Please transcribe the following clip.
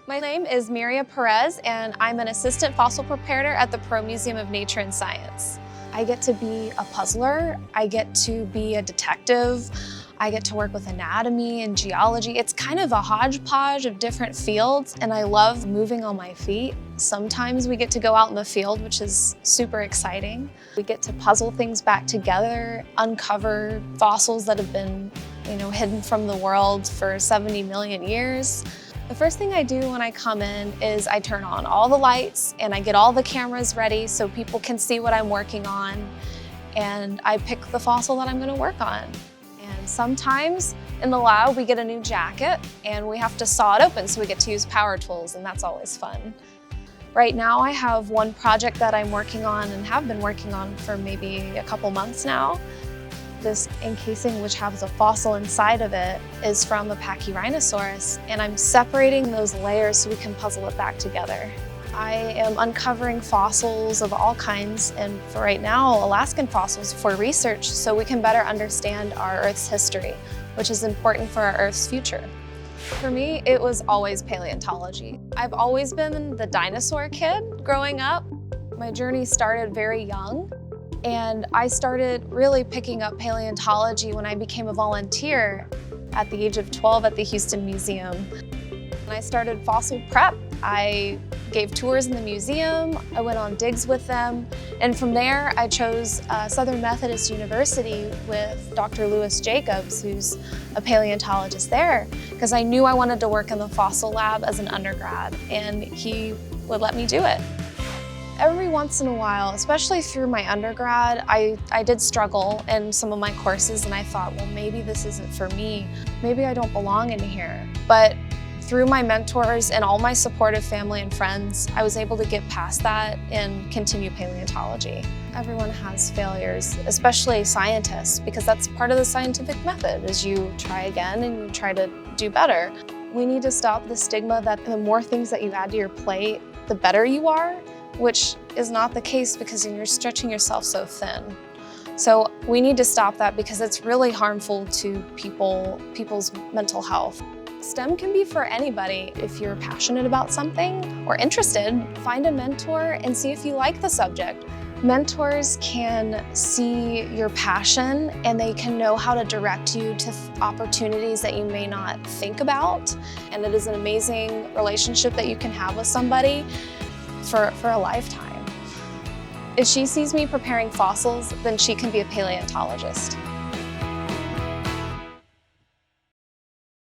My name is Myria Perez, and I'm an assistant fossil preparator at the Perot Museum of Nature and Science. I get to be a puzzler, I get to be a detective, I get to work with anatomy and geology. It's kind of a hodgepodge of different fields, and I love moving on my feet. Sometimes we get to go out in the field, which is super exciting. We get to puzzle things back together, uncover fossils that have been, hidden from the world for 70 million years. The first thing I do when I come in is I turn on all the lights and I get all the cameras ready so people can see what I'm working on, and I pick the fossil that I'm going to work on. And sometimes in the lab we get a new jacket and we have to saw it open, so we get to use power tools, and that's always fun. Right now I have one project that I'm working on and have been working on for maybe a couple months now. This encasing, which has a fossil inside of it, is from a Pachyrhinosaurus, and I'm separating those layers so we can puzzle it back together. I am uncovering fossils of all kinds, and for right now, Alaskan fossils for research so we can better understand our Earth's history, which is important for our Earth's future. For me, it was always paleontology. I've always been the dinosaur kid growing up. My journey started very young, and I started really picking up paleontology when I became a volunteer at the age of 12 at the Houston Museum. When I started Fossil Prep, I gave tours in the museum, I went on digs with them, and from there I chose Southern Methodist University with Dr. Lewis Jacobs, who's a paleontologist there, because I knew I wanted to work in the fossil lab as an undergrad, and he would let me do it. Every once in a while, especially through my undergrad, I did struggle in some of my courses, and I thought, well, maybe this isn't for me. Maybe I don't belong in here. But through my mentors and all my supportive family and friends, I was able to get past that and continue paleontology. Everyone has failures, especially scientists, because that's part of the scientific method, is you try again and you try to do better. We need to stop the stigma that the more things that you add to your plate, the better you are, which is not the case because you're stretching yourself so thin. So we need to stop that because it's really harmful to people's mental health. STEM can be for anybody. If you're passionate about something or interested, find a mentor and see if you like the subject. Mentors can see your passion and they can know how to direct you to opportunities that you may not think about. And it is an amazing relationship that you can have with somebody for a lifetime. If she sees me preparing fossils, then she can be a paleontologist.